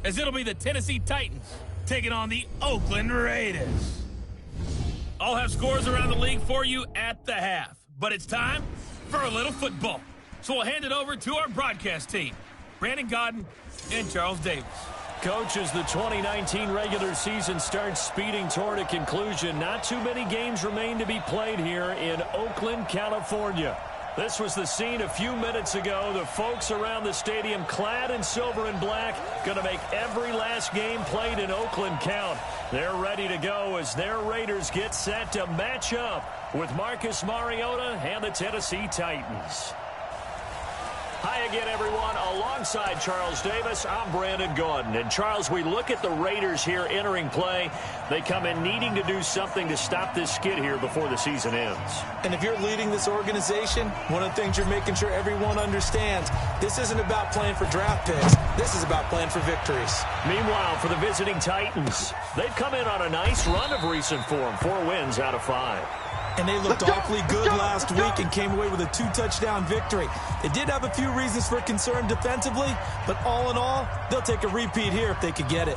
as it'll be the Tennessee Titans taking on the Oakland Raiders. I'll have scores around the league for you at the half, but it's time for a little football. So we'll hand it over to our broadcast team, Brandon Godden and Charles Davis. Coach, as the 2019 regular season starts speeding toward a conclusion, not too many games remain to be played here in Oakland, California. This was the scene a few minutes ago. The folks around the stadium clad in silver and black going to make every last game played in Oakland count. They're ready to go as their Raiders get set to match up with Marcus Mariota and the Tennessee Titans. Hi again, everyone. Alongside Charles Davis, I'm Brandon Gaudin. And Charles, we look at the Raiders here entering play. They come in needing to do something to stop this skid here before the season ends. And if you're leading this organization, one of the things you're making sure everyone understands, this isn't about playing for draft picks. This is about playing for victories. Meanwhile, for the visiting Titans, they've come in on a nice run of recent form, 4 wins out of 5. And they looked awfully good last week and came away with a 2-touchdown victory. They did have a few reasons for concern defensively, but all in all, they'll take a repeat here if they could get it.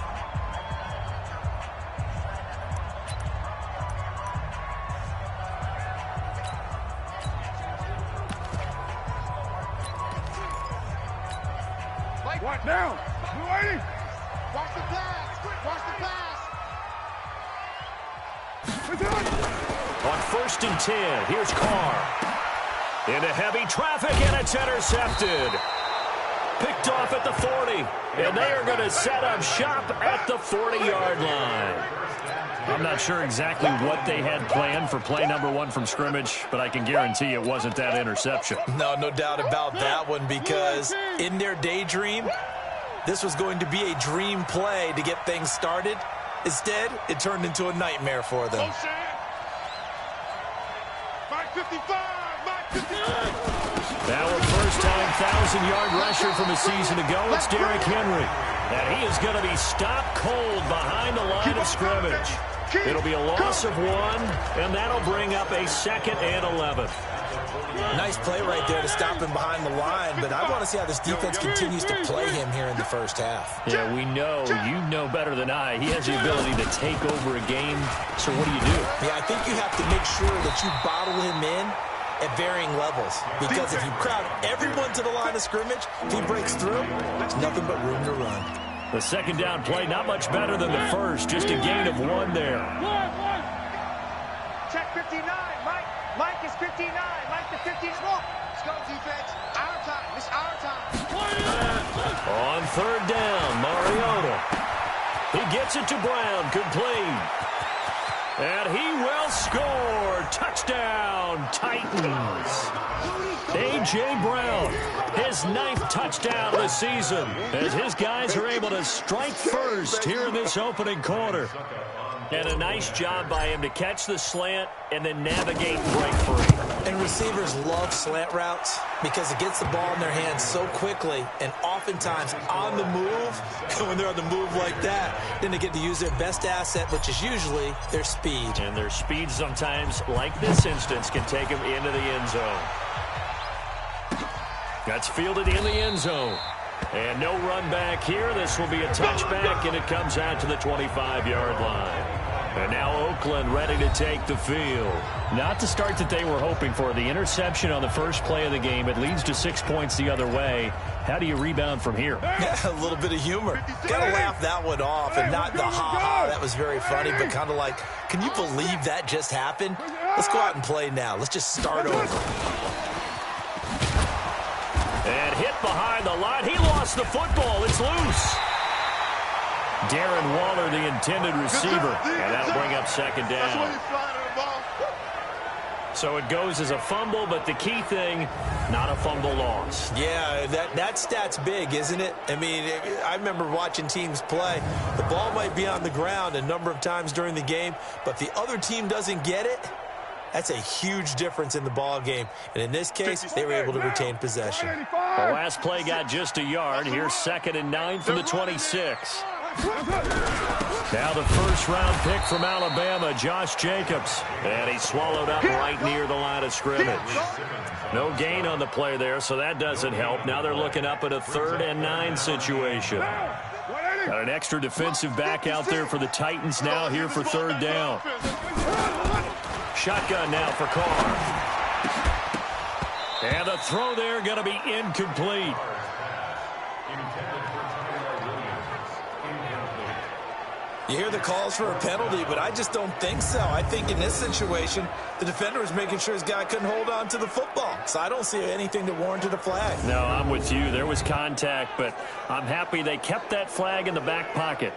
What now? We're waiting. Watch the pass. Watch the pass. We're doing. On 1st and 10, here's Carr. Into heavy traffic, and it's intercepted. Picked off at the 40, and they are going to set up shop at the 40-yard line. I'm not sure exactly what they had planned for play number 1 from scrimmage, but I can guarantee it wasn't that interception. No doubt about that one, because in their daydream, this was going to be a dream play to get things started. Instead, it turned into a nightmare for them. 55, Now a first-time 1,000-yard rusher from a season ago, it's Derrick Henry. And he is going to be stopped cold behind the line of scrimmage. It'll be a loss of 1, and that'll bring up a 2nd and 11. Nice play right there to stop him behind the line, but I want to see how this defense continues to play him here in the first half. Yeah, we know. You know better than I. He has the ability to take over a game. So what do you do? Yeah, I think you have to make sure that you bottle him in at varying levels, because if you crowd everyone to the line of scrimmage, if he breaks through, there's nothing but room to run. The second down play, not much better than the first, just a gain of 1 there. Check 59, Mike. Mike is 59. Mike the 50 is wrong. Let's go, defense. Our time. It's our time. On 3rd down, Mariota. He gets it to Brown, complete. And he will score. Touchdown, Titans. A.J. Brown, his 9th touchdown of the season, as his guys are able to strike first here in this opening quarter. And a nice job by him to catch the slant and then navigate and break free. And receivers love slant routes because it gets the ball in their hands so quickly and oftentimes on the move. And when they're on the move like that, then they get to use their best asset, which is usually their speed. And their speed sometimes, like this instance, can take them into the end zone. That's fielded in the end zone. And no run back here. This will be a touchback, and it comes out to the 25-yard line. And now Oakland ready to take the field. Not the start that they were hoping for. The interception on the first play of the game. It leads to 6 points the other way. How do you rebound from here? Yeah, a little bit of humor. Got to laugh that one off, and not the ha-ha. That was very funny, but kind of like, can you believe that just happened? Let's go out and play now. Let's just start over. And hit behind the line. He lost the football. It's loose. Darren Waller, the intended receiver. And that'll bring up 2nd down. So it goes as a fumble, but the key thing, not a fumble loss. Yeah, that stat's big, isn't it? I mean, I remember watching teams play. The ball might be on the ground a number of times during the game, but if the other team doesn't get it, that's a huge difference in the ball game. And in this case, they were able to retain possession. The last play got just a yard. Here's 2nd and 9 from the 26. Now the first-round pick from Alabama, Josh Jacobs. And he's swallowed up right near the line of scrimmage. No gain on the play there, so that doesn't help. Now they're looking up at a 3rd and 9 situation. Got an extra defensive back out there for the Titans now here for third down. Shotgun now for Carr. And the throw there going to be incomplete. You hear the calls for a penalty, but I just don't think so. I think in this situation, the defender was making sure his guy couldn't hold on to the football. So I don't see anything that warranted a flag. No, I'm with you. There was contact, but I'm happy they kept that flag in the back pocket.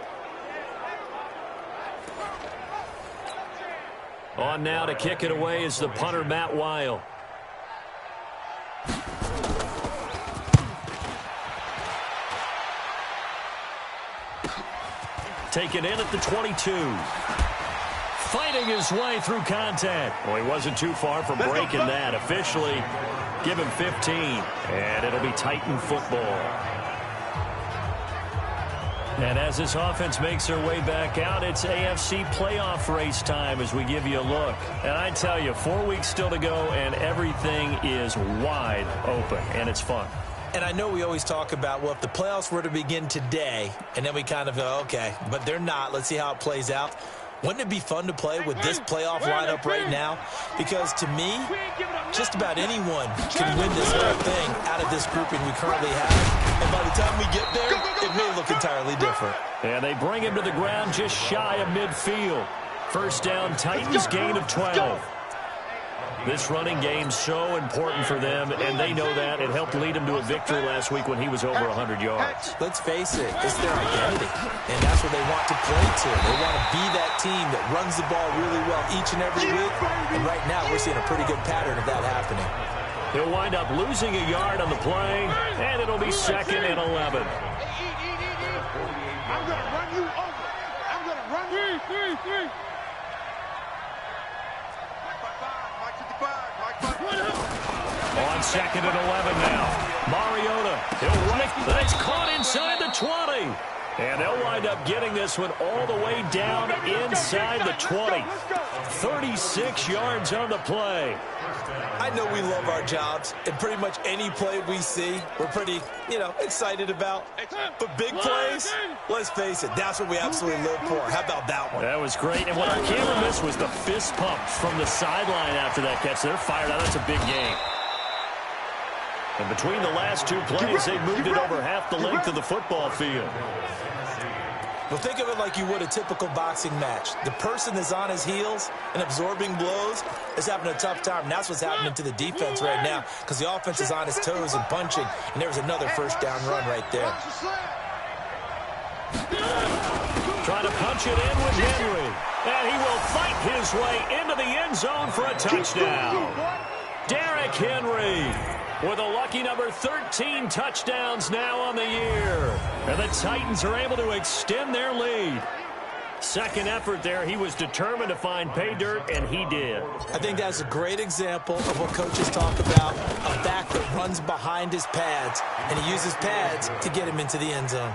On now to kick it away is the punter, Matt Weil. Taken in at the 22. Fighting his way through contact. Well, he wasn't too far from breaking that. Officially, give him 15. And it'll be Titan football. And as this offense makes their way back out, it's AFC playoff race time as we give you a look. And I tell you, 4 weeks still to go, and everything is wide open, and it's fun. And I know we always talk about, well, if the playoffs were to begin today, and then we kind of go, okay, but they're not. Let's see how it plays out. Wouldn't it be fun to play with this playoff lineup right now? Because to me, just about anyone can win this whole thing out of this grouping we currently have. And by the time we get there, it may look entirely different. And they bring him to the ground just shy of midfield. First down, Titans, gain of 12. This running game's so important for them, and they know that. It helped lead them to a victory last week when he was over 100 yards. Let's face it, it's their identity, and that's what they want to play to. They want to be that team that runs the ball really well each and every week, and right now we're seeing a pretty good pattern of that happening. He'll wind up losing a yard on the play, and it'll be second and 11. I'm going to run you over. I'm going to run you. On second and 11 now. Mariota, he'll right, but it's caught inside the 20. And they'll wind up getting this one all the way down inside the 20. 36 yards on the play. I know we love our jobs, and pretty much any play we see, we're pretty, excited about. But big plays, let's face it, that's what we absolutely live for. How about that one? That was great. And what our camera missed was the fist pumps from the sideline after that catch. They're fired out. That's a big game. And between the last two plays, they moved it over half the length of the football field. Well, think of it like you would a typical boxing match. The person that's on his heels and absorbing blows is having a tough time. And that's what's happening to the defense right now, because the offense is on his toes and punching. And there's another first down run right there. Trying to punch it in with Henry. And he will fight his way into the end zone for a touchdown. Derrick Henry with a lucky number 13 touchdowns now on the year. And the Titans are able to extend their lead. Second effort there, he was determined to find pay dirt, and he did. I think that's a great example of what coaches talk about, a back that runs behind his pads, and he uses pads to get him into the end zone.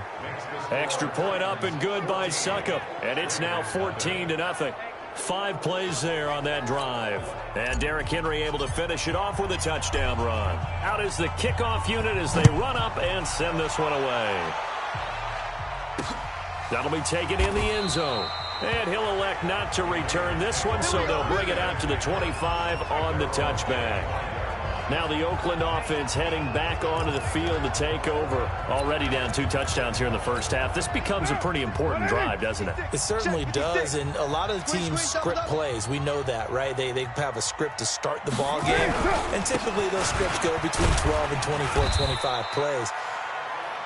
Extra point up and good by Suckup, and it's now 14-0. 5 plays there on that drive. And Derrick Henry able to finish it off with a touchdown run. Out is the kickoff unit as they run up and send this one away. That'll be taken in the end zone. And he'll elect not to return this one, so they'll bring it out to the 25 on the touchback. Now the Oakland offense heading back onto the field to take over. Already down 2 touchdowns here in the first half. This becomes a pretty important drive, doesn't it? It certainly does, and a lot of the teams script plays. We know that, right? They have a script to start the ball game, and typically those scripts go between 12 and 24, 25 plays.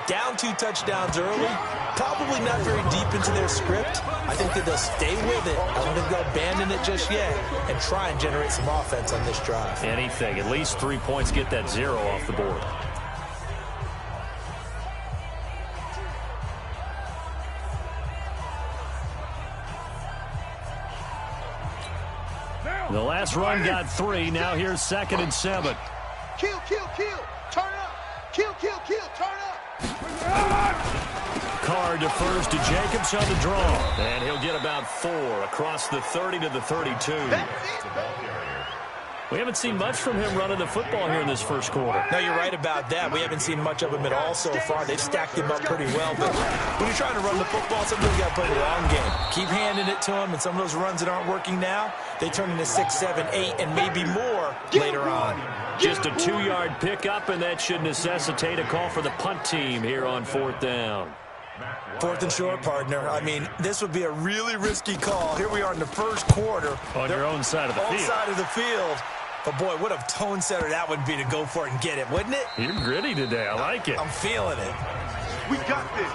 Down 2 touchdowns early, probably not very deep into their script. I think that they'll stay with it. I don't think they'll abandon it just yet and try and generate some offense on this drive. Anything. At least 3 points, get that 0 off the board. The last run got 3. Now here's 2nd and 7. Kill, kill, kill. Turn up. Kill, kill, kill. Turn up. Carr defers to Jacobs on the draw. And he'll get about 4 across the 30 to the 32. We haven't seen much from him running the football here in this first quarter. No, you're right about that. We haven't seen much of him at all so far. They've stacked him up pretty well. But when you're trying to run the football, sometimes you got to play the long game. Keep handing it to him, and some of those runs that aren't working now, they turn into 6, 7, 8, and maybe more later on. Just a 2-yard pickup, and that should necessitate a call for the punt team here on 4th down. 4th and short, partner. I mean, this would be a really risky call. Here we are in the first quarter. On your own side of the field. Own side of the field. But, boy, what a tone setter that would be to go for it and get it, wouldn't it? You're gritty today. I like it. I'm feeling it. We got this.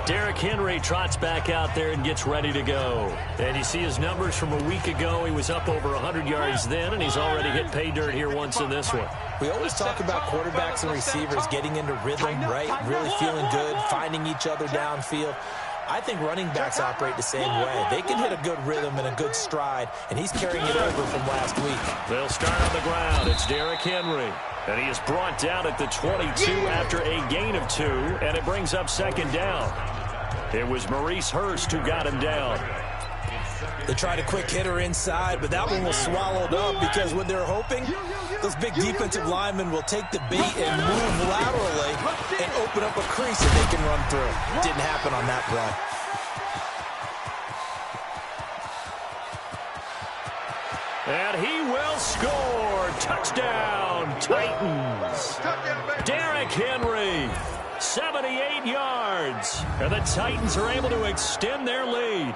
Derrick Henry trots back out there and gets ready to go. And you see his numbers from a week ago. He was up over 100 yards then, and he's already hit pay dirt here once in this one. We always talk about quarterbacks and receivers getting into rhythm, right? Really feeling good, finding each other downfield. I think running backs operate the same way. They can hit a good rhythm and a good stride, and he's carrying it over from last week. They'll start on the ground. It's Derrick Henry. And he is brought down at the 22 after a gain of 2, and it brings up 2nd down. It was Maurice Hurst who got him down. They tried a quick hitter inside, but that one was swallowed up because what they're hoping, those big defensive linemen will take the bait and move laterally and open up a crease that they can run through. Didn't happen on that play. And he will score. Touchdown, Titans. Derrick Henry, 78 yards. And the Titans are able to extend their lead.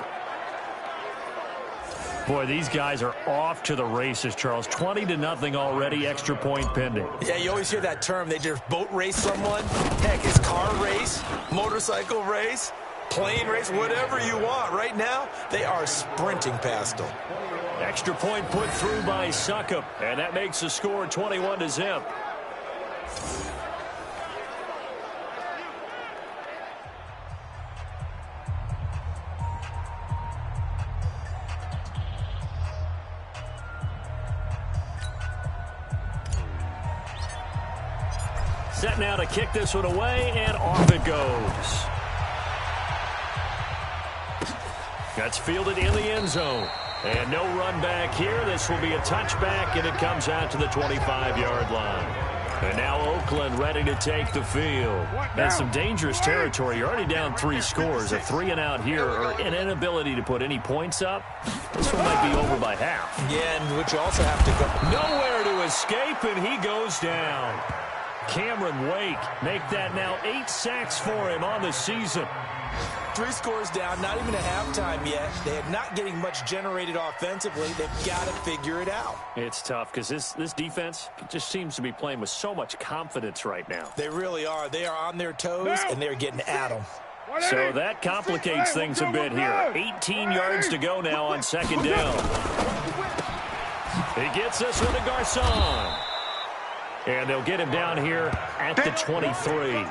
Boy, these guys are off to the races, Charles. 20-0 already, extra point pending. Yeah, you always hear that term. They just boat race someone. Heck, it's car race, motorcycle race, plane race, whatever you want. Right now, they are sprinting past them. Extra point put through by Succop, and that makes the score 21-0. Set now to kick this one away, and off it goes. That's fielded in the end zone. And no run back here. This will be a touchback, and it comes out to the 25-yard line. And now Oakland ready to take the field. That's some dangerous territory. You're already down 3 scores. A 3-and-out here, or an inability to put any points up. This one might be over by half. Yeah, and which you also have to go. Nowhere to escape, and he goes down. Cameron Wake, make that now 8 sacks for him on the season. 3 scores down, not even a halftime yet. They are not getting much generated offensively. They've got to figure it out. It's tough because this defense just seems to be playing with so much confidence right now. They really are. They are on their toes, and they're getting at them. So that complicates things a bit here. 18 yards to go now on 2nd down. He gets this one to Garcon. And they'll get him down here at the 23.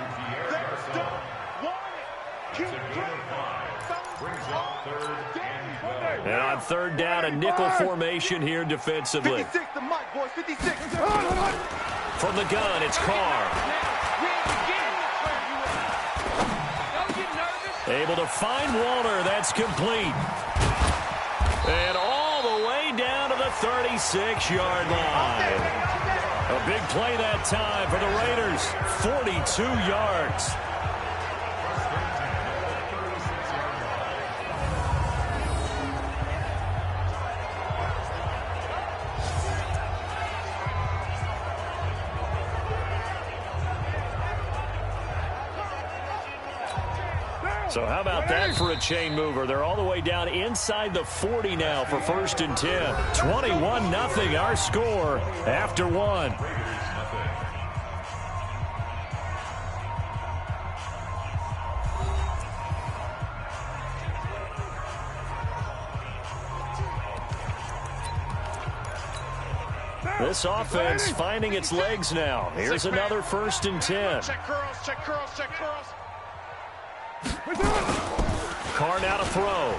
And on 3rd down, a nickel formation here defensively. 56, the mic, boys, 56. From the gun, it's Carr. Able to find Walter. That's complete. And all the way down to the 36-yard line. A big play that time for the Raiders. 42 yards. So how about that for a chain mover? They're all the way down inside the 40 now for 1st and 10. 21-0 our score after 1. This offense finding its legs now. Here's another 1st and 10. Check curls, check curls, check curls. Carr now to throw.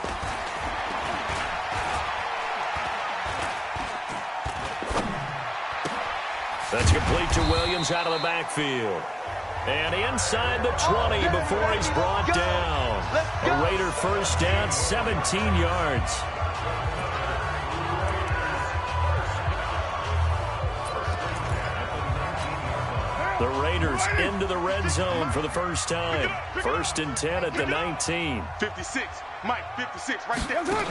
That's complete to Williams out of the backfield. And inside the 20 before he's brought down. A Raider 1st down, 17 yards. Raiders into the red zone for the first time. 1st and 10 at the 19. 56. Mike, 56 right there. 56.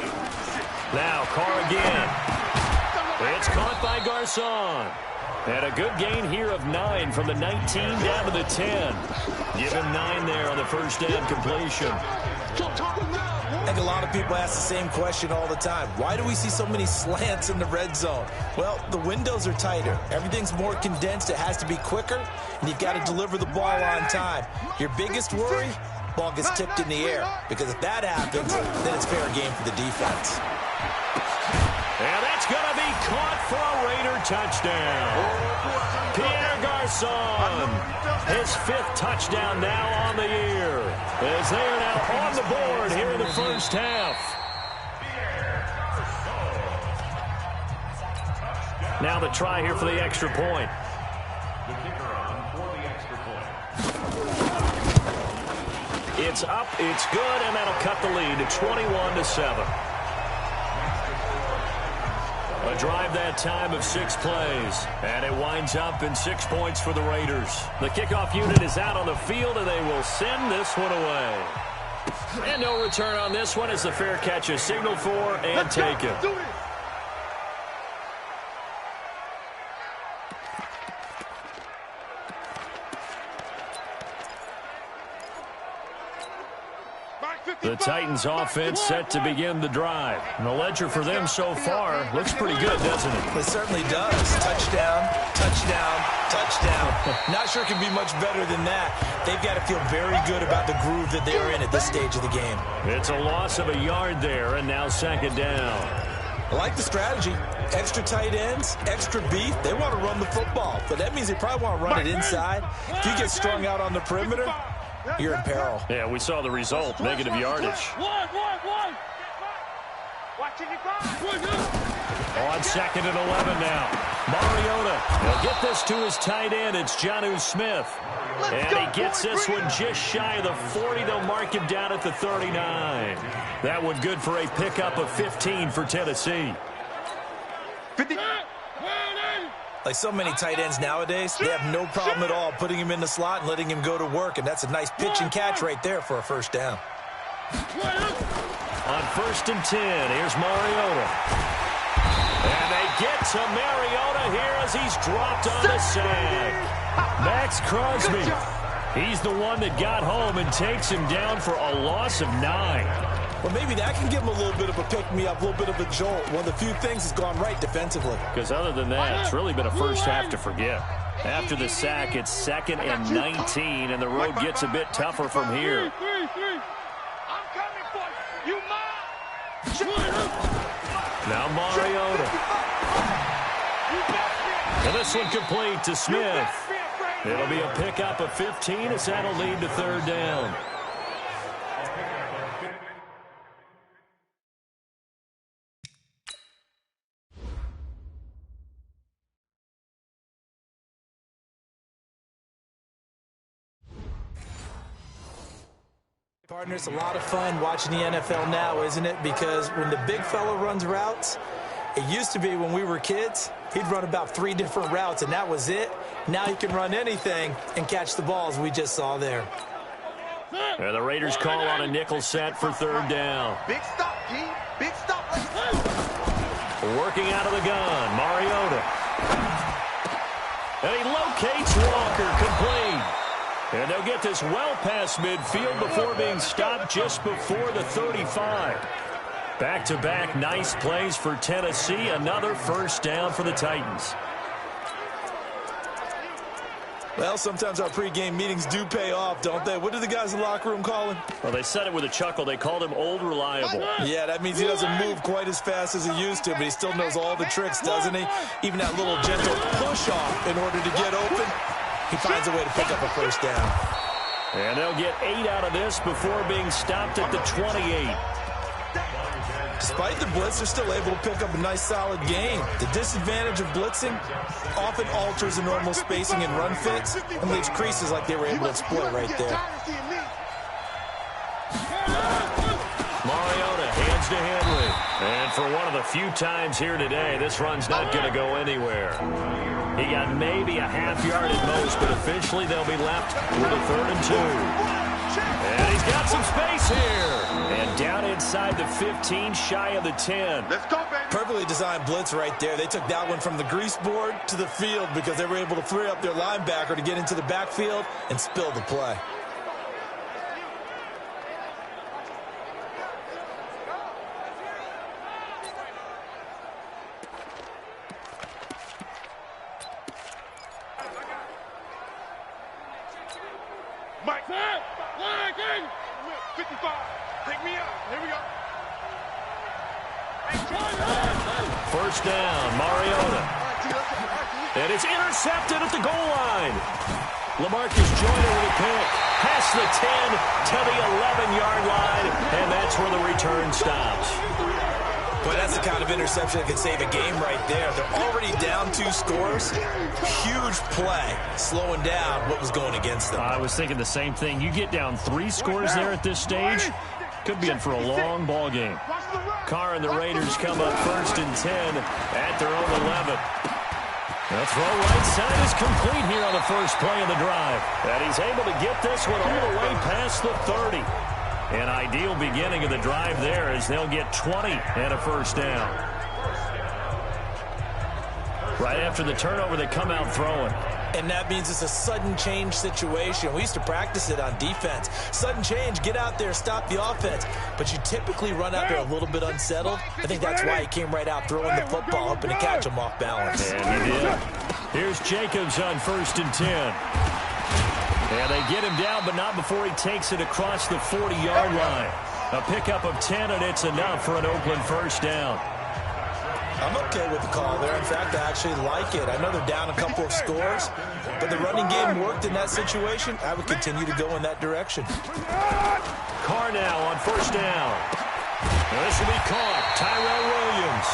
Now Carr again. It's caught by Garcon. And a good gain here of 9 from the 19 down to the 10. Give him 9 there on the first down completion. I think a lot of people ask the same question all the time. Why do we see so many slants in the red zone? Well, the windows are tighter. Everything's more condensed. It has to be quicker, and you've got to deliver the ball on time. Your biggest worry, ball gets tipped in the air, because if that happens, then it's fair game for the defense. And that's going to be caught for a Raider touchdown. Pierre Garcon, his 5th touchdown now on the year, as they are now on the board here in the first half. Now the try here for the extra point. It's up, it's good, and that'll cut the lead to 21-7. A drive that time of 6 plays, and it winds up in 6 points for the Raiders. The kickoff unit is out on the field, and they will send this one away. And no return on this one as the fair catch is signaled for and taken. The Titans offense set to begin the drive. And the ledger for them so far looks pretty good, doesn't it? It certainly does. Touchdown, touchdown, touchdown. Not sure it can be much better than that. They've got to feel very good about the groove that they are in at this stage of the game. It's a loss of a yard there, and now 2nd down. I like the strategy. Extra tight ends, extra beef. They want to run the football, but that means they probably want to run it inside. If you get strung out on the perimeter, you're in peril. Yeah, we saw the result, negative yardage. Watching the ground. On 2nd and 11 now. Mariota will get this to his tight end. It's Jonnu Smith. And he gets this one just shy of the 40. They'll mark him down at the 39. That one good for a pickup of 15 for Tennessee. 50. Like so many tight ends nowadays, they have no problem at all putting him in the slot and letting him go to work, and that's a nice pitch and catch right there for a first down. On 1st and 10, here's Mariota. And they get to Mariota here as he's dropped on the sack. Max Crosby, he's the one that got home and takes him down for a loss of 9. Well, maybe that can give him a little bit of a pick-me-up, a little bit of a jolt. One of the few things that's gone right defensively. Because other than that, it's really been a first half to forget. After the sack, it's 2nd and 19, and the road gets a bit tougher from here. I'm coming for you. You mine. Now Mariota. And this one complete to Smith. It'll be a pickup of 15 as that'll lead to 3rd down. Partner, it's a lot of fun watching the NFL now, isn't it? Because when the big fella runs routes, it used to be when we were kids, he'd run about 3 different routes, and that was it. Now he can run anything and catch the balls we just saw there. And the Raiders call on a nickel set for 3rd down. Big stop, G. Big stop. Working out of the gun, Mariota. And he locates Walker, complete. And they'll get this well past midfield before being stopped just before the 35. Back-to-back nice plays for Tennessee. Another first down for the Titans. Well, sometimes our pregame meetings do pay off, don't they? What do the guys in the locker room call him? Well, they said it with a chuckle. They called him Old Reliable. Yeah, that means he doesn't move quite as fast as he used to, but he still knows all the tricks, doesn't he? Even that little gentle push-off in order to get open. He finds a way to pick up a first down. And they'll get 8 out of this before being stopped at the 28. Despite the blitz, they're still able to pick up a nice, solid gain. The disadvantage of blitzing often alters the normal spacing and run fits and leaves creases like they were able to exploit right there. Mariota hands to Henry. And for one of the few times here today, this run's not going to go anywhere. He got maybe a half yard at most, but officially they'll be left with a 3rd and 2. And he's got some space here. And down inside the 15, shy of the 10. Let's go, baby. Perfectly designed blitz right there. They took that one from the grease board to the field because they were able to free up their linebacker to get into the backfield and spill the play. Mike, 55. Take me out. Here we go. First down, Mariota. And it's intercepted at the goal line. LaMarcus Joyner with a pick. Past the 10 to the 11-yard line, and that's where the return stops. But that's the kind of interception that could save a game right there. They're already down 2 scores. Huge play, slowing down what was going against them. I was thinking the same thing. You get down 3 scores there at this stage, could be in for a long ball game. Carr and the Raiders come up 1st and 10 at their own 11. The throw right side is complete here on the first play of the drive. And he's able to get this one all the way past the 30. An ideal beginning of the drive there as they'll get 20 and a first down. Right after the turnover, they come out throwing. And that means it's a sudden change situation. We used to practice it on defense. Sudden change, get out there, stop the offense. But you typically run out there a little bit unsettled. I think that's why he came right out throwing the football, hoping to catch him off balance. And he did. Here's Jacobs on 1st and 10. And they get him down, but not before he takes it across the 40-yard line. A pickup of 10, and it's enough for an Oakland first down. I'm okay with the call there. In fact, I actually like it. I know they're down a couple of scores, but the running game worked in that situation. I would continue to go in that direction. Carr now on first down. And this will be caught. Tyrell Williams.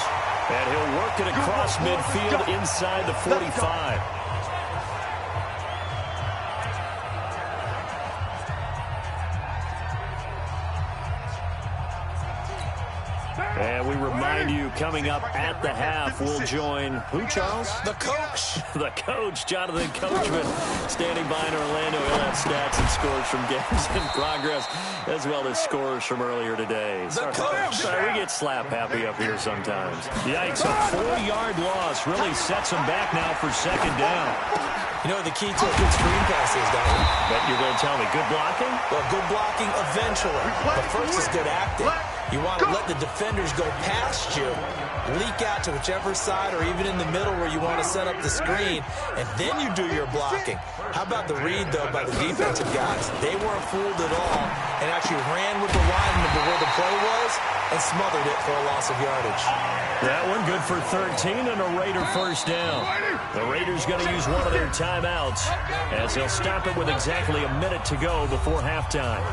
And he'll work it across midfield inside the 45. And we remind you, coming up at the half, we'll join who, Charles? The coach. The coach, Jonathan Coachman, standing by in Orlando. He'll have stats and scores from games in progress, as well as scores from earlier today. Sorry, we get slap happy up here sometimes. Yikes, a 4-yard loss really sets them back now for 2nd down. You know the key to a good screen pass is, don't you? Bet you're going to tell me good blocking? Well, good blocking eventually. But first is good acting. You want to let the defenders go past you, leak out to whichever side or even in the middle where you want to set up the screen, and then you do your blocking. How about the read, though, by the defensive guys? They weren't fooled at all and actually ran with the lineman to where the play was and smothered it for a loss of yardage. That one good for 13 and a Raider first down. The Raiders going to use one of their timeouts as they'll stop it with exactly a minute to go before halftime.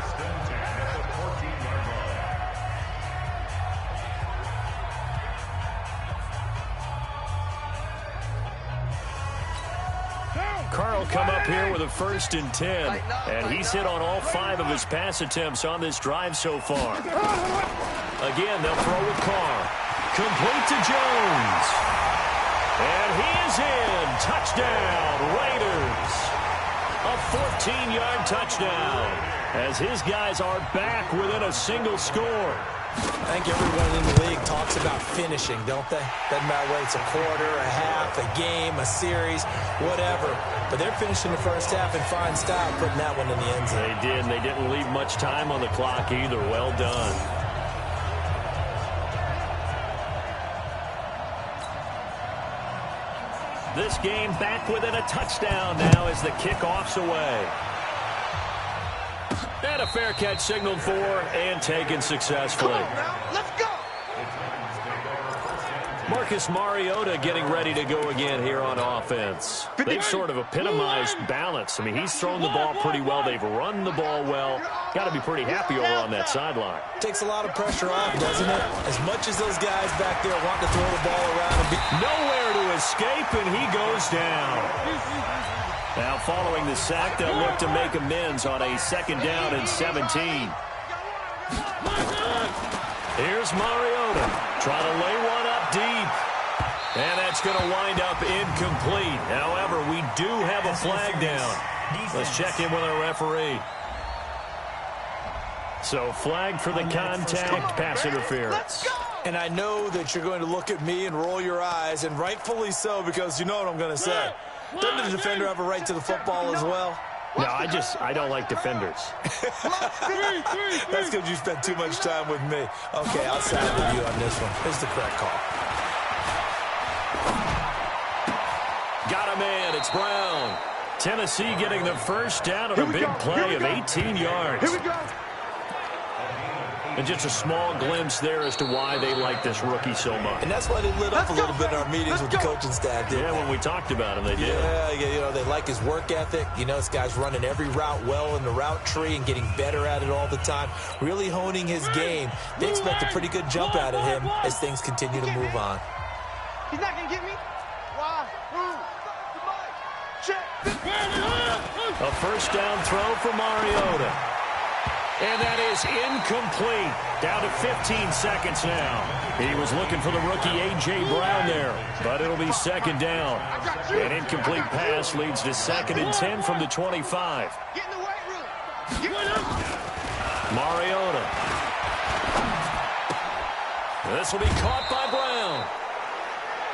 Carl come up here with a 1st and 10, and he's hit on all 5 of his pass attempts on this drive so far. Again, they'll throw with Carr. Complete to Jones. And he is in. Touchdown, Raiders. A 14-yard touchdown as his guys are back within a single score. I think everyone in the league talks about finishing, don't they? Doesn't matter whether it's a quarter, a half, a game, a series, whatever. But they're finishing the first half in fine style, putting that one in the end zone. They did, and they didn't leave much time on the clock either. Well done. This game back within a touchdown now as the kickoff's away. And a fair catch signaled for and taken successfully. Come on now, let's go. Marcus Mariota getting ready to go again here on offense. They've sort of epitomized balance. I mean, he's thrown the ball pretty well. They've run the ball well. Got to be pretty happy over on that sideline. Takes a lot of pressure off, doesn't it? As much as those guys back there want to throw the ball around and be nowhere to escape, and he goes down. Now, following the sack, they'll look to make amends on a 2nd down and 17. Here's Mariota. Trying to lay one up deep. And that's going to wind up incomplete. However, we do have a flag down. Let's check in with our referee. So flag for the contact, pass interference. And I know that you're going to look at me and roll your eyes, and rightfully so, because you know what I'm going to say. Doesn't the defender have a right to the football as well? No, I don't like defenders. That's because you spent too much time with me. Okay, I'll side with you on this one. Here's the correct call. Got a man. It's Brown. Tennessee getting the first down on a big play of 18 yards. Here we go. And just a small glimpse there as to why they like this rookie so much. And that's why they lit up a little bit in our meetings with the coaching staff, didn't they? When we talked about him, they did. Yeah, you know, they like his work ethic. You know, this guy's running every route well in the route tree and getting better at it all the time, really honing his game. They expect a pretty good jump out of him as things continue to move on. He's not going to get me. A first down throw for Mariota. And that is incomplete. Down to 15 seconds now. He was looking for the rookie A.J. Brown there, but it'll be second down. An incomplete pass leads to 2nd and 10 from the 25. Get in the weight room. Mariota. This will be caught by Brown.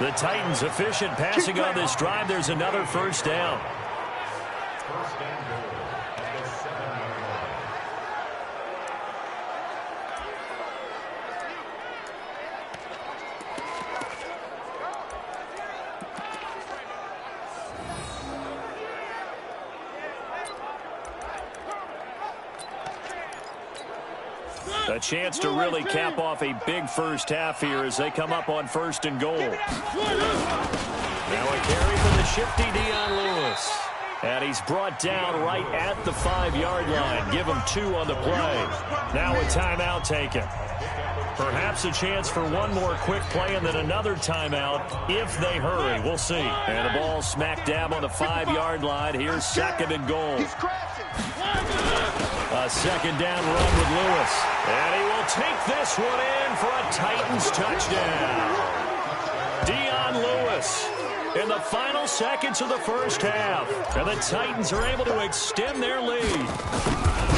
The Titans efficient passing on this drive. There's another first down. A chance to really cap off a big first half here as they come up on 1st and goal. Now a carry for the shifty Dion Lewis. And he's brought down right at the 5-yard line. Give him 2 on the play. Now a timeout taken. Perhaps a chance for one more quick play and then another timeout if they hurry. We'll see. And the ball smack dab on the 5-yard line. Here's 2nd and goal. A 2nd down run with Lewis. And he will take this one in for a Titans touchdown. Dion Lewis in the final seconds of the first half. And the Titans are able to extend their lead.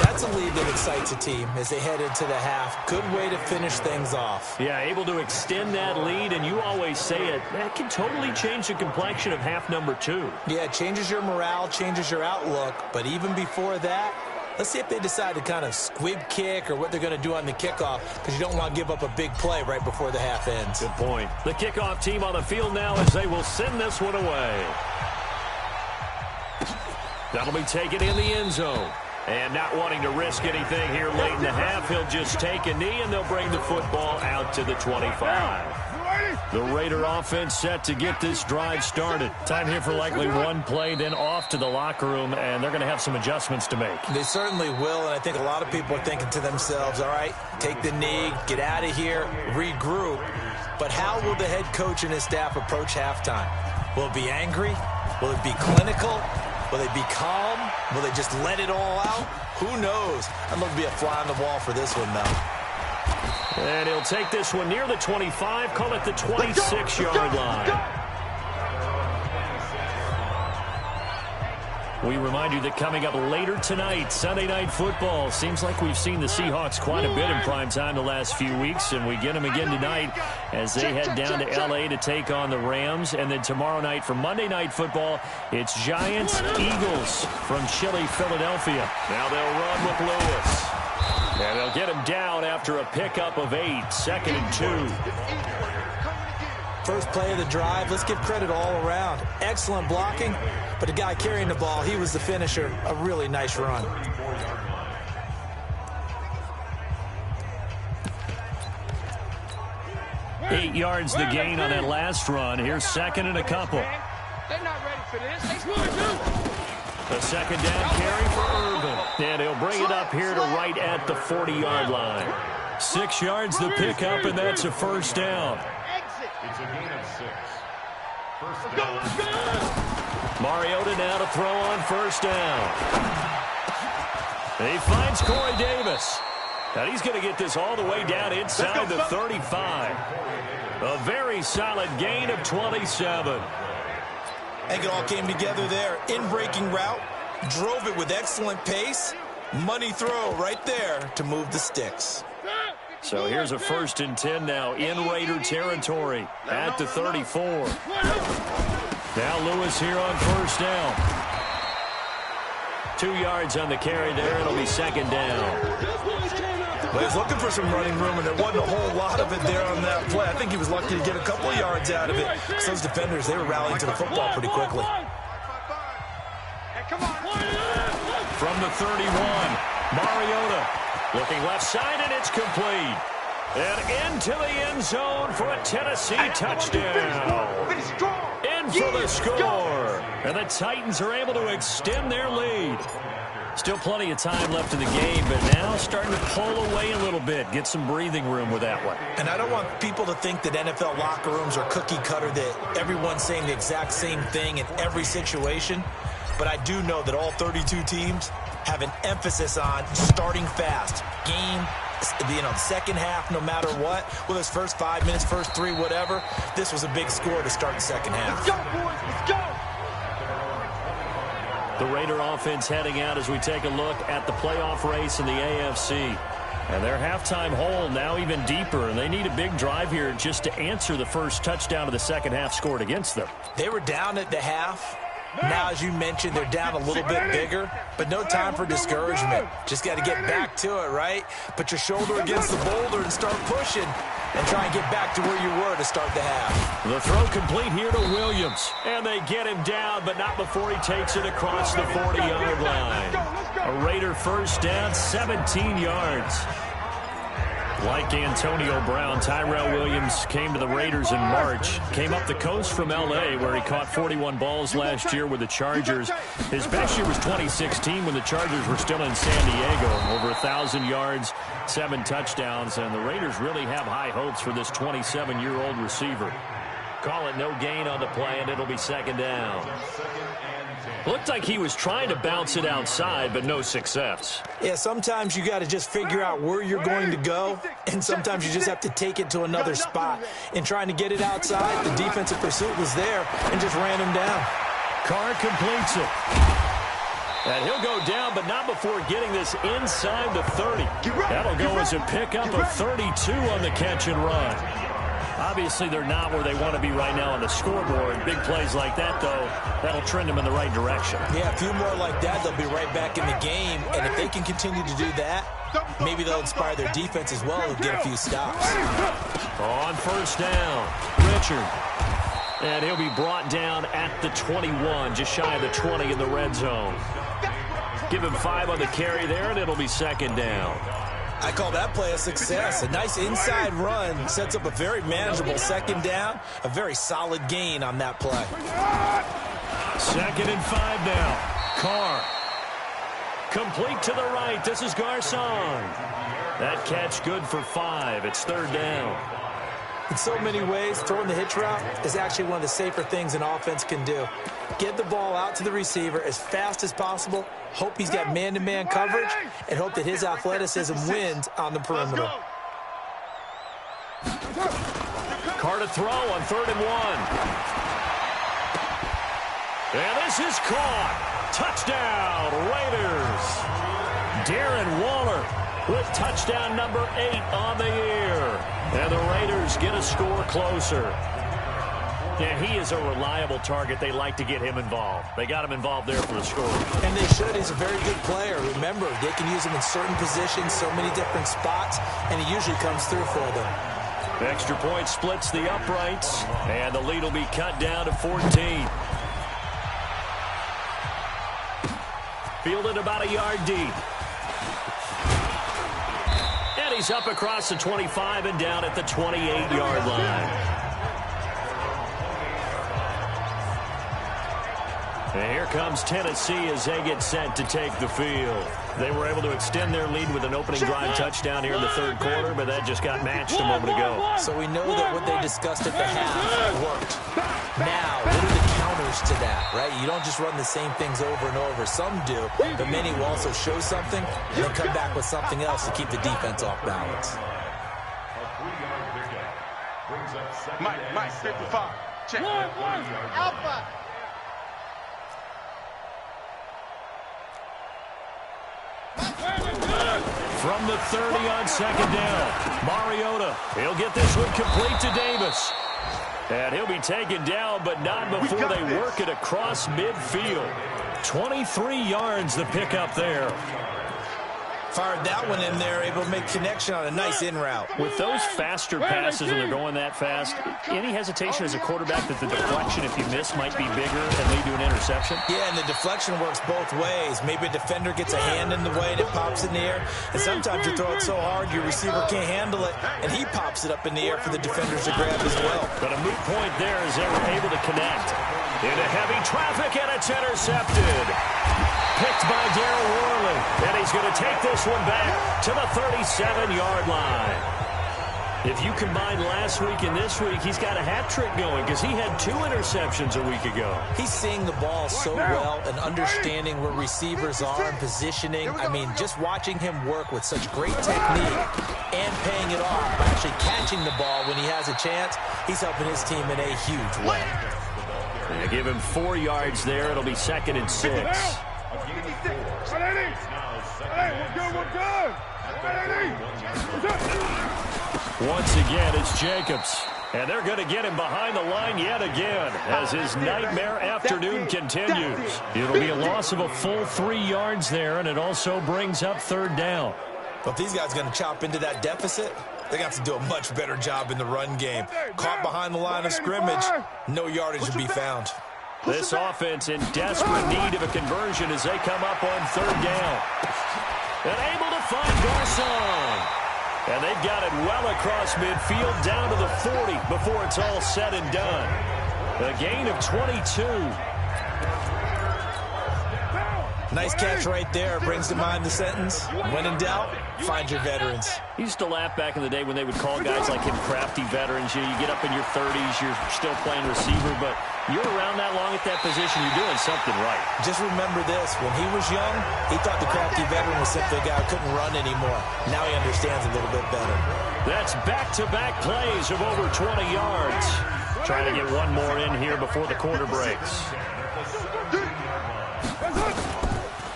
That's a lead that excites a team as they head into the half. Good way to finish things off. Yeah, able to extend that lead, and you always say it, that can totally change the complexion of half number 2. Yeah, it changes your morale, changes your outlook. But even before that, let's see if they decide to kind of squib kick or what they're going to do on the kickoff, because you don't want to give up a big play right before the half ends. Good point. The kickoff team on the field now as they will send this one away. That'll be taken in the end zone. And not wanting to risk anything here late in the half, he'll just take a knee and they'll bring the football out to the 25. The Raider offense set to get this drive started. Time here for likely one play, then off to the locker room, and they're going to have some adjustments to make. They certainly will, and I think a lot of people are thinking to themselves, all right, take the knee, get out of here, regroup. But how will the head coach and his staff approach halftime? Will it be angry? Will it be clinical? Will they be calm? Will they just let it all out? Who knows? I'd love to be a fly on the wall for this one, though. And he'll take this one near the 25, call it the 26-yard line. We remind you that coming up later tonight, Sunday Night Football. Seems like we've seen the Seahawks quite a bit in prime time the last few weeks, and we get them again tonight as they head down to L.A. to take on the Rams. And then tomorrow night for Monday Night Football, it's Giants-Eagles from chilly Philadelphia. Now they'll run with Lewis. And they'll get him down after a pickup of 8, 2nd and 2. First play of the drive, let's give credit all around. Excellent blocking, but the guy carrying the ball, he was the finisher. A really nice run. Eight yards the gain on that last run. Here's 2nd and a couple. They're not ready for this. A 2nd down carry for Irvin. And he'll bring it up here to right at the 40-yard line. 6 yards the pickup, and that's a first down. It's a gain of 6. First down. Mariota now to throw on first down. He finds Corey Davis. And he's going to get this all the way down inside the 35. A very solid gain of 27. I think it all came together there. In-breaking route, drove it with excellent pace. Money throw right there to move the sticks. So here's a 1st and 10 now in Raider territory at the 34. Now Lewis here on 1st down. 2 yards on the carry there. It'll be 2nd down. Well, he was looking for some running room, and there wasn't a whole lot of it there on that play. I think he was lucky to get a couple of yards out of it. So those defenders, they were rallying to the football pretty quickly. From the 31, Mariota looking left side, and it's complete. And into the end zone for a Tennessee touchdown. In for the score. And the Titans are able to extend their lead. Still plenty of time left in the game, but now starting to pull away a little bit. Get some breathing room with that one. And I don't want people to think that NFL locker rooms are cookie cutter, that everyone's saying the exact same thing in every situation. But I do know that all 32 teams have an emphasis on starting fast. Game, second half, no matter what. Whether it's first 5 minutes, first 3, whatever. This was a big score to start the second half. Let's go, boys. Let's go. The Raider offense heading out as we take a look at the playoff race in the AFC. And their halftime hole now even deeper, and they need a big drive here just to answer the first touchdown of the second half scored against them. They were down at the half. Now, as you mentioned, they're down a little bit bigger, but no time for discouragement. Just got to get back to it, right? Put your shoulder against the boulder and start pushing and try and get back to where you were to start the half. The throw complete here to Williams, and they get him down, but not before he takes it across the 40-yard line. A Raider 1st down, 17 yards. Like Antonio Brown, Tyrell Williams came to the Raiders in March. Came up the coast from L.A., where he caught 41 balls last year with the Chargers. His best year was 2016 when the Chargers were still in San Diego. Over 1,000 yards, 7 touchdowns, and the Raiders really have high hopes for this 27-year-old receiver. Call it no gain on the play, and it'll be 2nd down. Looked like he was trying to bounce it outside, but no success. Yeah, sometimes you got to just figure out where you're going to go, and sometimes you just have to take it to another spot. In trying to get it outside, the defensive pursuit was there and just ran him down. Carr completes it. And he'll go down, but not before getting this inside the 30. That'll go as a pickup of 32 on the catch and run. Obviously, they're not where they want to be right now on the scoreboard. Big plays like that, though, that'll trend them in the right direction. Yeah, a few more like that, they'll be right back in the game. And if they can continue to do that, maybe they'll inspire their defense as well and get a few stops. On 1st down, Richard. And he'll be brought down at the 21, just shy of the 20 in the red zone. Give him 5 on the carry there, and it'll be 2nd down. I call that play a success. A nice inside run sets up a very manageable 2nd down. A very solid gain on that play. 2nd and 5 now. Carr. Complete to the right. This is Garcon. That catch good for 5. It's 3rd down. In so many ways, throwing the hitch route is actually one of the safer things an offense can do. Get the ball out to the receiver as fast as possible, hope he's got man-to-man coverage, and hope that his athleticism wins on the perimeter. Carr to throw on 3rd and 1. And this is caught. Touchdown, Raiders. Darren Waller with touchdown number 8 on the year. And the Raiders get a score closer. Yeah, he is a reliable target. They like to get him involved. They got him involved there for the score. And they should. He's a very good player. Remember, they can use him in certain positions, so many different spots, and he usually comes through for them. Extra point splits the uprights, and the lead will be cut down to 14. Fielded about a yard deep. And he's up across the 25 and down at the 28-yard line. And here comes Tennessee as they get set to take the field. They were able to extend their lead with an opening drive touchdown here in the 3rd quarter, but that just got matched a moment ago. So we know that what they discussed at the half worked. Now, what do the counters approach to that, right? You don't just run the same things over and over. Some do, but many will also show something and then come back with something else to keep the defense off balance. Mike, 55. Check. Alpha. From the 30 on second down, Mariota, he'll get this one complete to Davis. And he'll be taken down, but not before they work it across midfield. 23 yards the pickup there. Fired that one in there, able to make connection on a nice in route. With those faster passes and they're going that fast, any hesitation as a quarterback that the deflection, if you miss, might be bigger and lead to an interception? Yeah, and the deflection works both ways. Maybe a defender gets a hand in the way and it pops in the air. And sometimes you throw it so hard your receiver can't handle it, and he pops it up in the air for the defenders to grab as well. But a moot point there as they were able to connect. Into heavy traffic, and it's intercepted. Picked by Darryl Worley, and he's going to take this one back to the 37-yard line. If you combine last week and this week, he's got a hat trick going because he had 2 interceptions a week ago. He's seeing the ball so well and understanding where receivers are and positioning. I mean, just watching him work with such great technique and paying it off by actually catching the ball when he has a chance, he's helping his team in a huge way. They give him 4 yards there. It'll be 2nd and 6. Once again, it's Jacobs. And they're going to get him behind the line yet again as his nightmare afternoon continues. It'll be a loss of a full 3 yards there, and it also brings up 3rd down. But if these guys are going to chop into that deficit, they're going to have to do a much better job in the run game. Caught behind the line of scrimmage, no yardage to be found. This offense in desperate need of a conversion as they come up on 3rd down. And able to find Garcon. And they've got it well across midfield down to the 40 before it's all said and done. A gain of 22. Nice catch right there. Brings to mind the sentence, when in doubt, find your veterans. You used to laugh back in the day when they would call guys like him crafty veterans. You get up in your 30s, you're still playing receiver, but you're around that long at that position, you're doing something right. Just remember this, when he was young, he thought the crafty veteran was simply a guy who couldn't run anymore. Now he understands a little bit better. That's back-to-back plays of over 20 yards. Trying to get one more in here before the quarter breaks.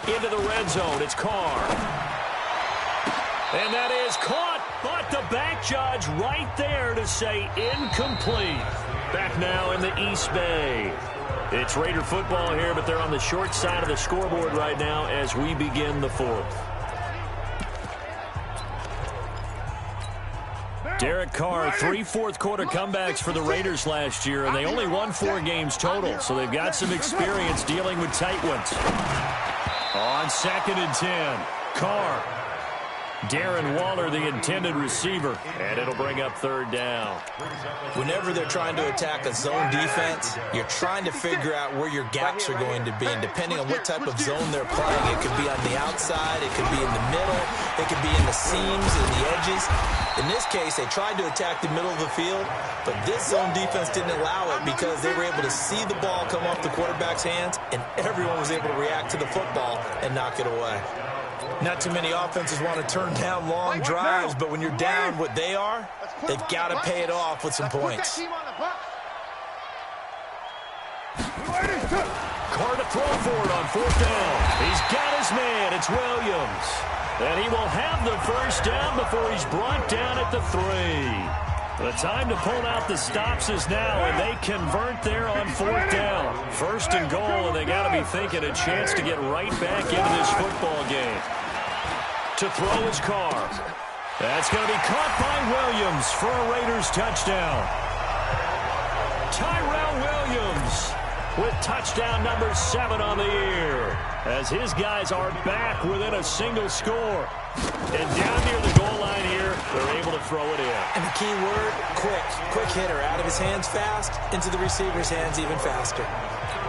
Into the red zone, it's Carr. And that is caught, but the back judge right there to say incomplete. Back now in the East Bay. It's Raider football here, but they're on the short side of the scoreboard right now as we begin the 4th. Derek Carr, 3 fourth-quarter comebacks for the Raiders last year, and they only won 4 games total, so they've got some experience dealing with tight ones. On 2nd and 10, Carr. Darren Waller, the intended receiver, and it'll bring up 3rd down. Whenever they're trying to attack a zone defense, you're trying to figure out where your gaps are going to be, and depending on what type of zone they're playing, it could be on the outside, it could be in the middle, it could be in the seams and the edges. In this case, they tried to attack the middle of the field, but this zone defense didn't allow it because they were able to see the ball come off the quarterback's hands, and everyone was able to react to the football and knock it away. Not too many offenses want to turn down long drives, but when you're down what they are, they've got to pay it off with some points. Carr to throw for it on 4th down. He's got his man. It's Williams. And he will have the 1st down before he's brought down at the 3. The time to pull out the stops is now, and they convert there on 4th down. 1st and goal, and they got to be thinking a chance to get right back into this football game. To throw is Carr. That's going to be caught by Williams for a Raiders touchdown. Tyrell Williams with touchdown number 7 on the year, as his guys are back within a single score. And down near the goal line here, they're able to throw it in. And the key word, quick. Quick hitter. Out of his hands fast, into the receiver's hands even faster.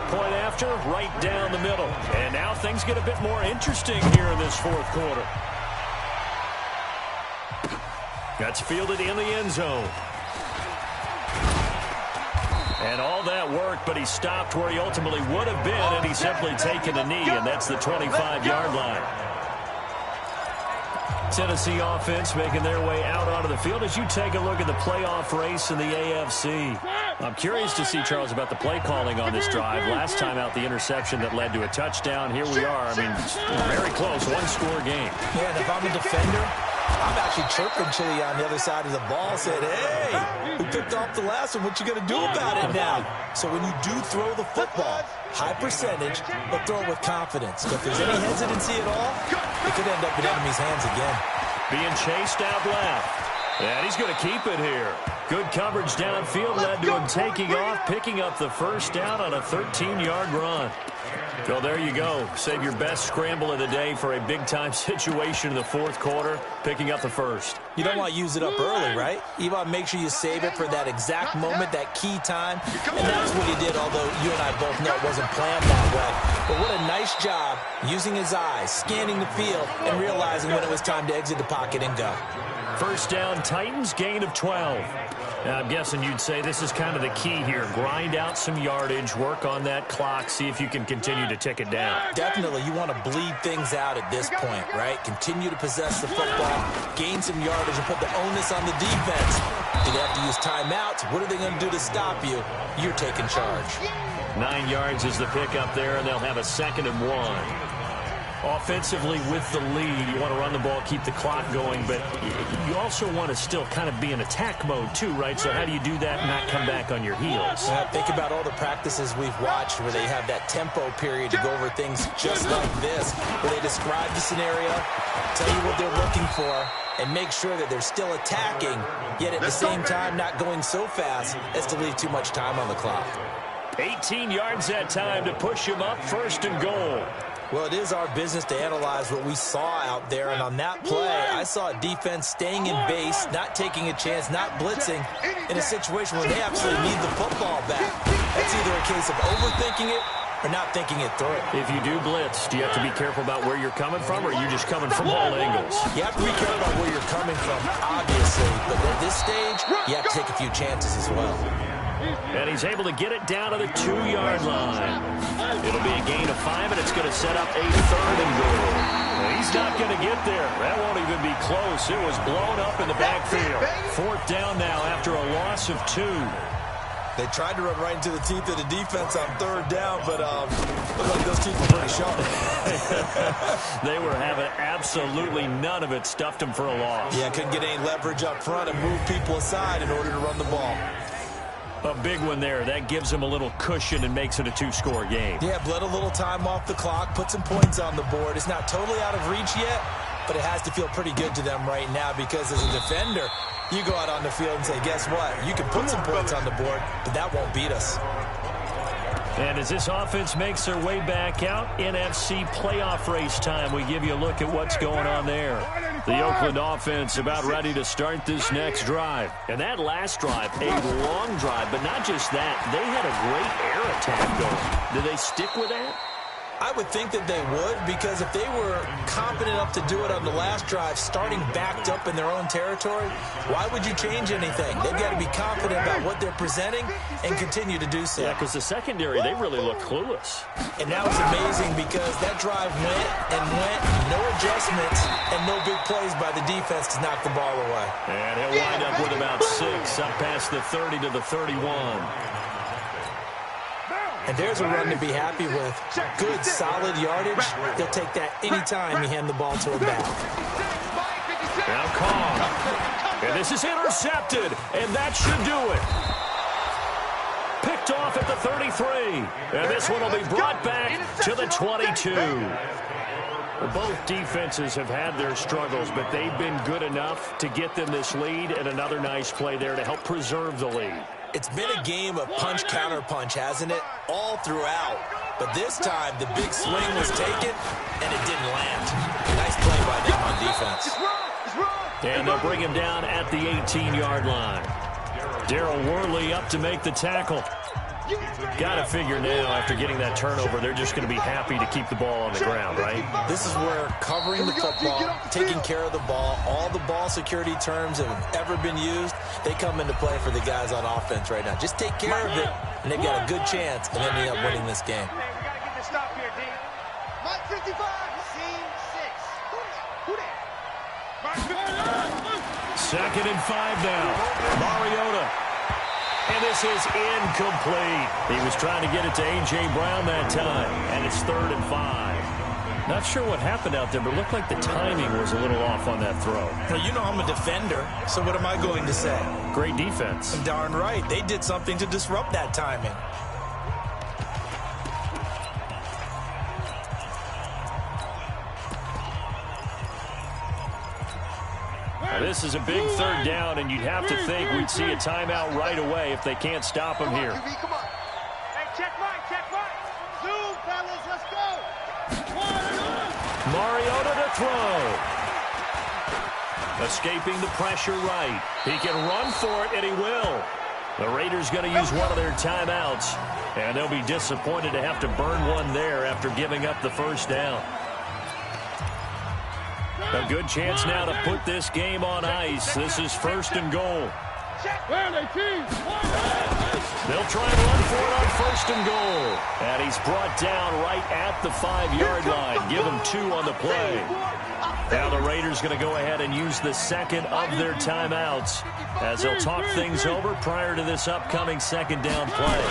Point after, right down the middle. And now things get a bit more interesting here in this 4th quarter. That's fielded in the end zone. And all that work, but he stopped where he ultimately would have been, and he's simply taken a knee, and that's the 25-yard line. Tennessee offense making their way out onto the field as you take a look at the playoff race in the AFC. I'm curious to see, Charles, about the play calling on this drive. Last time out, the interception that led to a touchdown. Here we are. I mean, very close, one-score game. Yeah, and if I'm a defender, I'm actually chirping Chili on the other side of the ball, saying, hey, we picked off the last one. What you going to do about it now? So when you do throw the football, high percentage, but throw it with confidence. But if there's any hesitancy at all, it could end up in enemy's hands again. Being chased out left. And he's going to keep it here. Good coverage downfield led to him taking off, picking up the first down on a 13-yard run. So there you go. Save your best scramble of the day for a big-time situation in the fourth quarter, picking up the first. You don't want to use it up early, right? You want to make sure you save it for that exact moment, that key time. And that's what he did, although you and I both know it wasn't planned that way. But what a nice job using his eyes, scanning the field, and realizing when it was time to exit the pocket and go. First down, Titans, gain of 12. Now, I'm guessing you'd say this is kind of the key here. Grind out some yardage, work on that clock, see if you can continue to tick it down. Definitely, you want to bleed things out at this point, right? Continue to possess the football, gain some yardage, and put the onus on the defense. Do they have to use timeouts? What are they going to do to stop you? You're taking charge. 9 yards is the pickup there, and they'll have a 2nd and 1. Offensively with the lead, you want to run the ball, keep the clock going, but you also want to still kind of be in attack mode too, right? So how do you do that and not come back on your heels? Think about all the practices we've watched where they have that tempo period to go over things just like this, where they describe the scenario, tell you what they're looking for, and make sure that they're still attacking, yet at the same time not going so fast as to leave too much time on the clock. 18 yards that time to push him up, 1st and goal. Well, it is our business to analyze what we saw out there, and on that play, I saw a defense staying in base, not taking a chance, not blitzing, in a situation where they absolutely need the football back. That's either a case of overthinking it or not thinking it through. If you do blitz, do you have to be careful about where you're coming from, or are you just coming from all angles? You have to be careful about where you're coming from, obviously, but at this stage, you have to take a few chances as well. And he's able to get it down to the 2-yard line. It'll be a gain of 5, and it's going to set up a 3rd and goal. And he's not going to get there. That won't even be close. It was blown up in the backfield. 4th down now after a loss of 2. They tried to run right into the teeth of the defense on 3rd down, but looked like those teeth were pretty sharp. They were having absolutely none of it. Stuffed them for a loss. Yeah, couldn't get any leverage up front and move people aside in order to run the ball. A big one there. That gives them a little cushion and makes it a 2-score game. Yeah, bled a little time off the clock, put some points on the board. It's not totally out of reach yet, but it has to feel pretty good to them right now because as a defender, you go out on the field and say, guess what? You can put some points on the board, but that won't beat us. And as this offense makes their way back out, NFC playoff race time, we give you a look at what's going on there. The Oakland offense about ready to start this next drive. And that last drive, a long drive, but not just that. They had a great air attack going. Do they stick with that? I would think that they would, because if they were competent enough to do it on the last drive, starting backed up in their own territory, why would you change anything? They've got to be confident about what they're presenting and continue to do so. Yeah, because the secondary, they really look clueless. And now it's amazing because that drive went and went, no adjustments, and no big plays by the defense to knock the ball away. And he'll wind up with about 6, up past the 30 to the 31. And there's a run to be happy with. Good, solid yardage. They'll take that anytime you hand the ball to a back. Now Kong. And this is intercepted, and that should do it. Picked off at the 33. And this one will be brought back to the 22. Well, both defenses have had their struggles, but they've been good enough to get them this lead, and another nice play there to help preserve the lead. It's been a game of punch-counter-punch, hasn't it? All throughout. But this time, the big swing was taken, and it didn't land. Nice play by them on defense. And they'll bring him down at the 18-yard line. Darryl Worley up to make the tackle. Got to figure now, after getting that turnover, they're just going to be happy to keep the ball on the ground, right? This is where covering the football, taking care of the ball, all the ball security terms that have ever been used, they come into play for the guys on offense right now. Just take care of it, and they've got a good chance of ending up winning this game. Hey, we got to get the stop here, D. Mike 55, scene 6. Who that? Second and 5 now. Mariota. And this is incomplete. He was trying to get it to A.J. Brown that time, and it's 3rd and 5. Not sure what happened out there, but it looked like the timing was a little off on that throw. Well, you know I'm a defender, so what am I going to say? Great defense. Darn right. They did something to disrupt that timing. Now, this is a big 3rd down, and you'd have to think we'd see a timeout right away if they can't stop him here. Come on. Hey, check Mike, check Mike. Zoom, fellas, let's go. Mariota to throw. Escaping the pressure right. He can run for it, and he will. The Raiders going to use one of their timeouts, and they'll be disappointed to have to burn one there after giving up the 1st down. A good chance now to put this game on ice. This is 1st and goal. They'll try and run for it on 1st and goal. And he's brought down right at the 5-yard line. Give him 2 on the play. Now the Raiders going to go ahead and use the 2nd of their timeouts as they'll talk things over prior to this upcoming 2nd down play.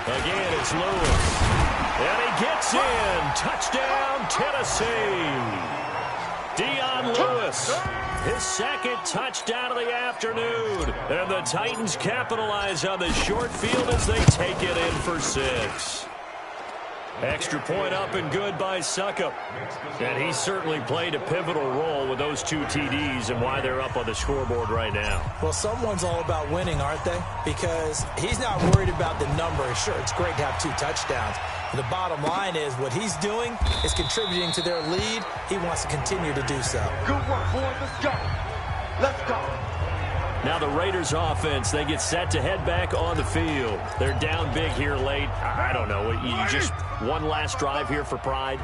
Again, it's Lewis. And he gets in. Touchdown, Tennessee. Dion Lewis, his 2nd touchdown of the afternoon. And the Titans capitalize on the short field as they take it in for 6. Extra point up and good by Suckup. And he certainly played a pivotal role with those 2 TDs and why they're up on the scoreboard right now. Well, someone's all about winning, aren't they? Because he's not worried about the number. Sure, it's great to have 2 touchdowns. The bottom line is what he's doing is contributing to their lead. He wants to continue to do so. Good work, boys. Let's go. Let's go. Now the Raiders offense, they get set to head back on the field. They're down big here late. I don't know. You just one last drive here for pride?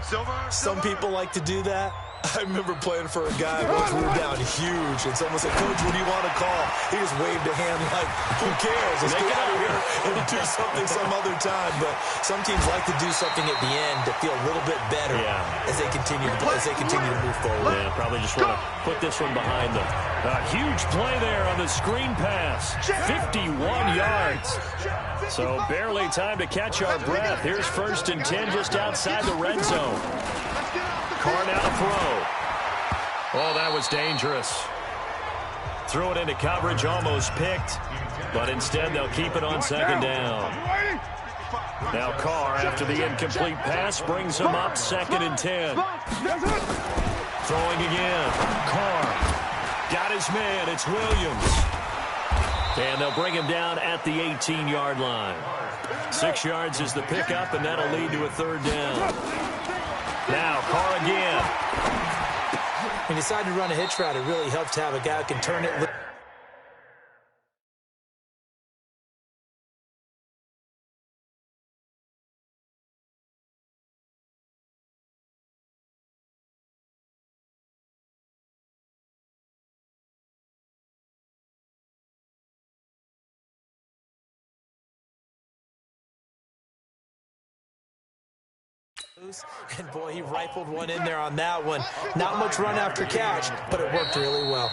Some people like to do that. I remember playing for a guy once we were down huge, and someone said, "Coach, what do you want to call?" He just waved a hand like, "Who cares? Let's get out of here and do something some other time." But some teams like to do something at the end to feel a little bit better as they continue to move forward. Yeah, probably just want to put this one behind them. A huge play there on the screen pass. 51 yards. So barely time to catch our breath. Here's 1st and 10 just outside the red zone. Carr now to throw. Oh, that was dangerous. Threw it into coverage, almost picked. But instead, they'll keep it on 2nd down. Now Carr, after the incomplete pass, brings him up 2nd and 10. Throwing again. Carr got his man. It's Williams. And they'll bring him down at the 18-yard line. 6 yards is the pickup, and that'll lead to a 3rd down. Now, Carr again. When you decide to run a hitch route, it really helps to have a guy who can turn it. And boy, he rifled one in there on that one. Not much run after catch, but it worked really well.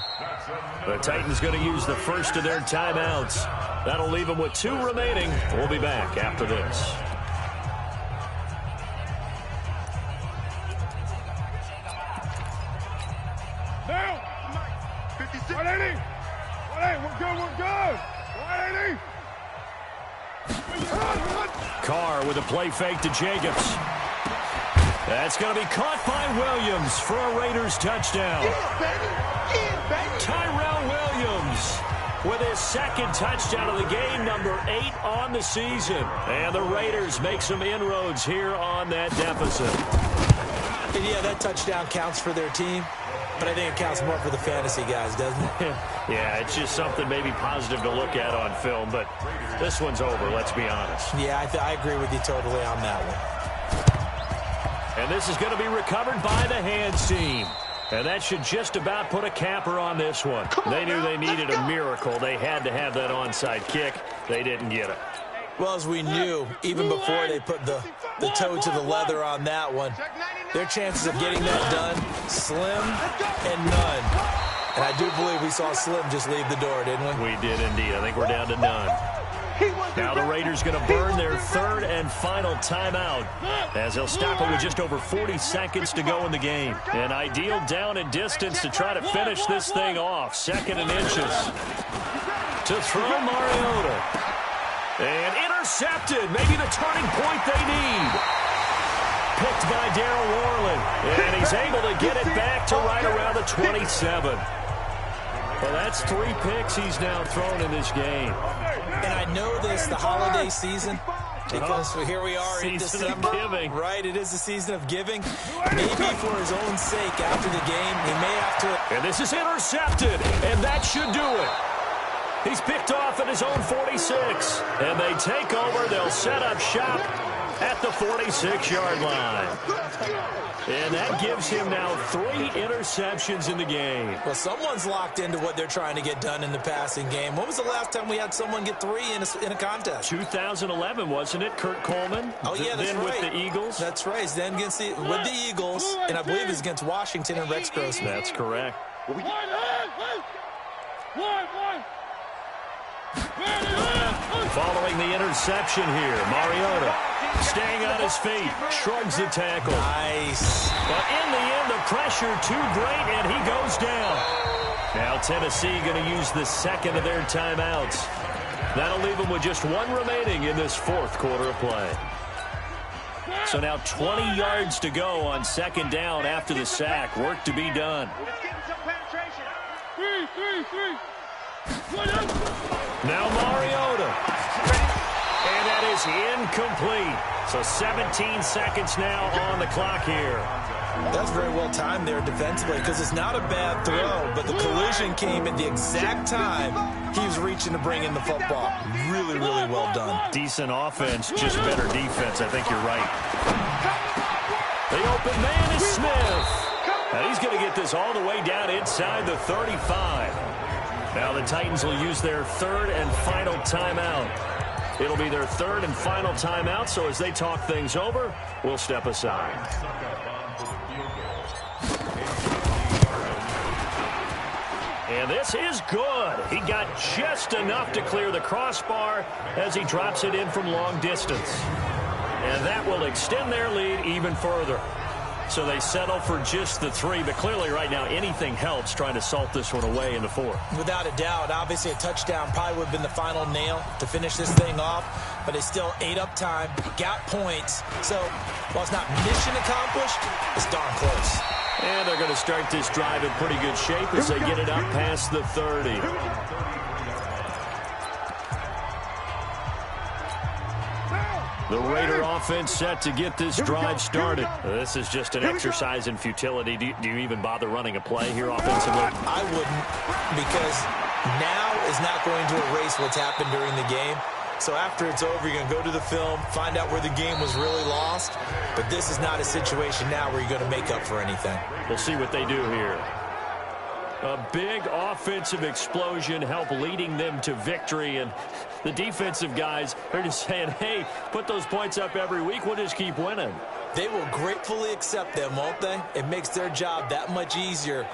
The Titans going to use the 1st of their timeouts. That'll leave them with 2 remaining. We'll be back after this. Now, 56. 180. 180. We're good. We're good. 180. Carr with a play fake to Jacobs. That's going to be caught by Williams for a Raiders touchdown. Yeah, baby. Yeah, baby. Tyrell Williams with his 2nd touchdown of the game, number 8 on the season. And the Raiders make some inroads here on that deficit. And yeah, that touchdown counts for their team. but I think it counts more for the fantasy guys, doesn't it? Yeah, it's just something maybe positive to look at on film, but this one's over, let's be honest. Yeah, I agree with you totally on that one. And this is going to be recovered by the hands team. And that should just about put a capper on this one. They knew they needed a miracle. They had to have that onside kick. They didn't get it. Well, as we knew, even before they put the toe to the leather on that one, their chances of getting that done, slim and none. And I do believe we saw Slim just leave the door, didn't we? We did indeed. I think we're down to none. Now the Raiders going to burn their third and final timeout as they'll stop it with just over 40 seconds to go in the game. An ideal down and distance to try to finish this thing off. 2nd and inches. To throw Mariota. And intercepted. Maybe the turning point they need. Picked by Darryl Worley. And he's able to get it back to right around the 27. Well, that's 3 picks he's now thrown in this game. And I know this, the holiday season, because here we are in December. Giving. Right, it is the season of giving. Maybe for his own sake after the game, he may have to. And this is intercepted, and that should do it. He's picked off at his own 46. And they take over. They'll set up shop at the 46-yard line. And that gives him now 3 interceptions in the game. Well, someone's locked into what they're trying to get done in the passing game. When was the last time we had someone get 3 in a contest? 2011, wasn't it? Kurt Coleman? Oh, yeah, that's then right. With the Eagles? That's right. Then with the Eagles, and I believe it's against Washington and Rex Grossman. That's correct. Following the interception here, Mariota staying on his feet, shrugs the tackle. Nice. But in the end, the pressure too great, and he goes down. Now Tennessee going to use the 2nd of their timeouts. That'll leave them with just 1 remaining in this 4th quarter of play. So now 20 yards to go on 2nd down after the sack. Work to be done. Now Mariota. And that is incomplete. So 17 seconds now on the clock here. That's very well timed there defensively because it's not a bad throw, but the collision came at the exact time he was reaching to bring in the football. Really, really well done. Decent offense, just better defense. I think you're right. The open man is Smith. And he's going to get this all the way down inside the 35. Now the Titans will use their 3rd and final timeout. It'll be their 3rd and final timeout, so as they talk things over, we'll step aside. And this is good. He got just enough to clear the crossbar as he drops it in from long distance. And that will extend their lead even further. So they settle for just the 3, but clearly right now anything helps trying to salt this one away in the 4th. Without a doubt, obviously a touchdown probably would have been the final nail to finish this thing off, but it's still ate up time, got points. So while it's not mission accomplished, it's darn close. And they're going to start this drive in pretty good shape as they get it up past the 30. The Raider offense set to get this drive started. This is just an exercise in futility. Do you even bother running a play here offensively? I wouldn't, because now is not going to erase what's happened during the game. So after it's over, you're going to go to the film, find out where the game was really lost. But this is not a situation now where you're going to make up for anything. We'll see what they do here. A big offensive explosion help leading them to victory, and the defensive guys are just saying, hey, put those points up every week, we'll just keep winning. They will gratefully accept them, won't they? It makes their job that much easier